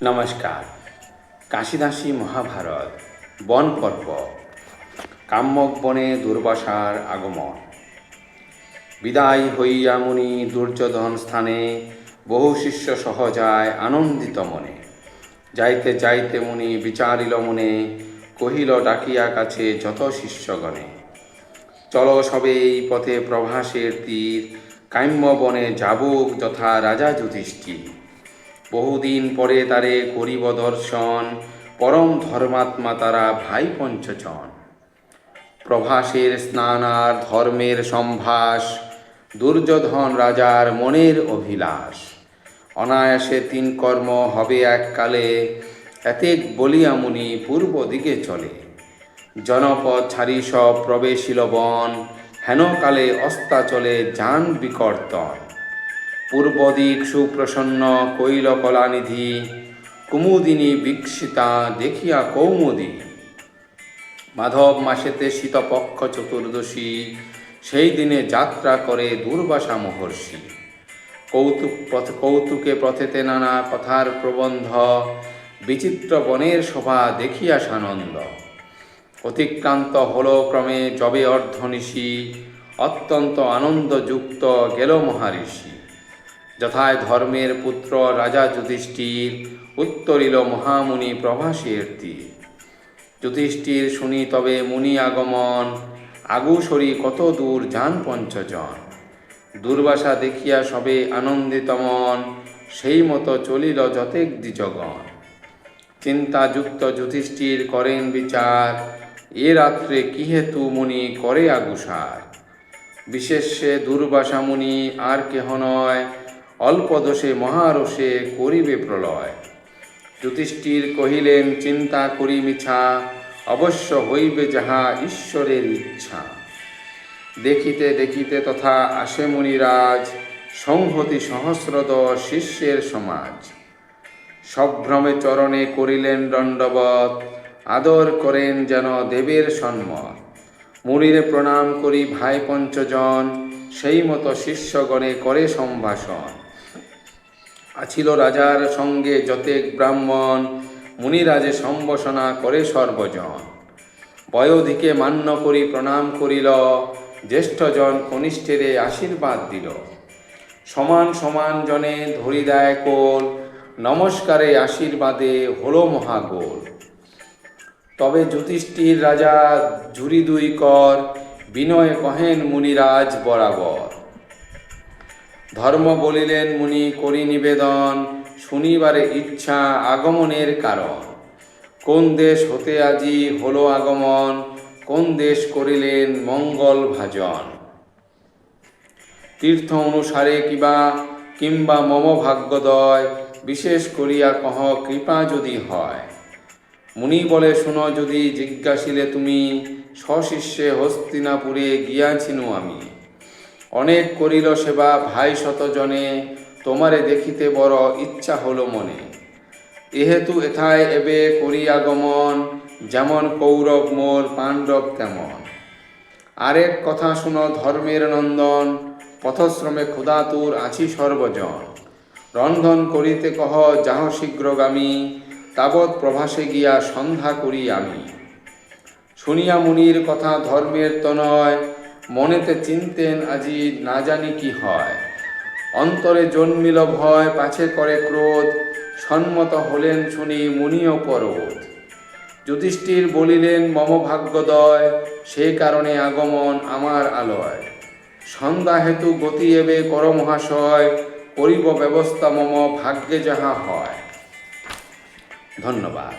নমস্কার। কাশিদাসী মহাভারত বন পর্ব। কাম্যক বনে দুর্বাসার আগমন। বিদায় হইয়া মুনি দুর্যোধন স্থানে বহু শিষ্য সহ যায় আনন্দিত মনে। যাইতে যাইতে মুনি বিচারিল মনে, কহিল ডাকিয়া কাছে যত শিষ্যগণে। চল সবে এই পথে প্রভাসের তীর, কাম্য বনে যাবুক যথা রাজা যুধিষ্ঠির। বহুদিন পরে তারে করিব দর্শন, পরম ধর্মাত্মা তারা ভাই পঞ্চজন। প্রভাসের স্নান আর ধর্মের সম্ভাস, দুর্যোধন রাজার মনের অভিলাষ। অনায়াসে 3 কর্ম হবে এককালে, এতেক বলিয়া মুনি পূর্ব দিকে চলে। জনপদ ছাড়ি সব প্রবেশিল বন, হেনকালে অস্তাচলে যান বিকর্তন। পূর্ব দিক সুপ্রসন্ন কৈল কলানিধি, কুমুদিনী বিকশিতা দেখিয়া কৌমুদী। মাধব মাসেতে শীতপক্ষ চতুর্দশী, সেই দিনে যাত্রা করে দুর্বাসা মহর্ষি। কৌতুকে পথেতে নানা কথার প্রবন্ধ, বিচিত্র বনের শোভা দেখিয়া সানন্দ। অতিক্রান্ত হল ক্রমে যবে অর্ধনিশি, অত্যন্ত আনন্দযুক্ত গেল মহারিষি। যথায় ধর্মের পুত্র রাজা যুধিষ্ঠির, উত্তরিল মহামুনি প্রভাসের তীর। যুধিষ্ঠির শুনি তবে মুনি আগমন, আগুসরি কত দূর যান পঞ্চজন। দুর্বাসা দেখিয়া সবে আনন্দিত মন, সেই মতো চলিল যতেক দ্বিজগণ। চিন্তাযুক্ত যুধিষ্ঠির করেন বিচার, এ রাত্রে কি হেতু মুনি করে আগুসার। বিশেষে দুর্বাসা মুনি আর কেহ নয়, অল্প দোষে মহারোষে করিবে প্রলয়। যুধিষ্ঠির কহিলেন চিন্তা করি মিছা, অবশ্য হইবে যাহা ঈশ্বরের ইচ্ছা। দেখিতে দেখিতে তথা আসে মুনিরাজ, সংহতি সহস্রদশ শিষ্যের সমাজ। সভ্রমে চরণে করিলেন দণ্ডবৎ, আদর করেন যেন দেবের সন্মত। মুনিরে প্রণাম করি ভাই পঞ্চজন, সেই মতো শিষ্যগণে করে সম্ভাষণ। আছিল রাজার সঙ্গে যতেক ব্রাহ্মণ, মুনিরাজে সম্ভাষণা করে সর্বজন। বয়োধিকে মান্য করি প্রণাম করিল, জ্যেষ্ঠজন কনিষ্ঠেরে আশীর্বাদ দিল। সমান সমান জনে ধরি দেয় কোল, নমস্কারে আশীর্বাদে হল মহাগোল। তবে যুধিষ্ঠির রাজা ঝুরি 2 কর, বিনয়ে কহেন মুনিরাজ বরাবর। ধর্ম বলিলেন মুনি করি নিবেদন, শুনিবারে ইচ্ছা আগমনের কারণ। কোন দেশ হতে আজি হলো আগমন, কোন দেশ করিলেন মঙ্গল ভাজন। তীর্থ অনুসারে কিংবা মম ভাগ্যদয়, বিশেষ করিয়া কহ কৃপা যদি হয়। মুনি বলে শুনো যদি জিজ্ঞাসিলে তুমি, সশিষ্যে হস্তিনাপুরে গিয়াছিনু আমি। অনেক করিল সেবা ভাই শতজনে, তোমারে দেখিতে বড় ইচ্ছা হলো মনে। এহেতু এথায় এবে করি আগমন, যেমন কৌরব মোর পাণ্ডব তেমন। আরেক কথা শুনো ধর্মের নন্দন, পথশ্রমে ক্ষুধাতুর আছি সর্বজন। রন্ধন করিতে কহ যাহ শীঘ্রগামী, তাবৎ প্রভাসে গিয়া সন্ধ্যা করি আমি। শুনিয়া মুনির কথা ধর্মের তনয়, মনেতে চিনতেন আজি না জানি কি হয়। অন্তরে জন্মিল ভয় পাছে করে ক্রোধ, সম্মত হলেন শুনি মুনিও পরোধ। যুধিষ্ঠির বলিলেন মম ভাগ্যদয়, সে কারণে আগমন আমার আলয়। সন্ধ্যা হেতু গতি এবে কর মহাশয়, করিব ব্যবস্থা মম ভাগ্যে যাহা হয়। ধন্যবাদ।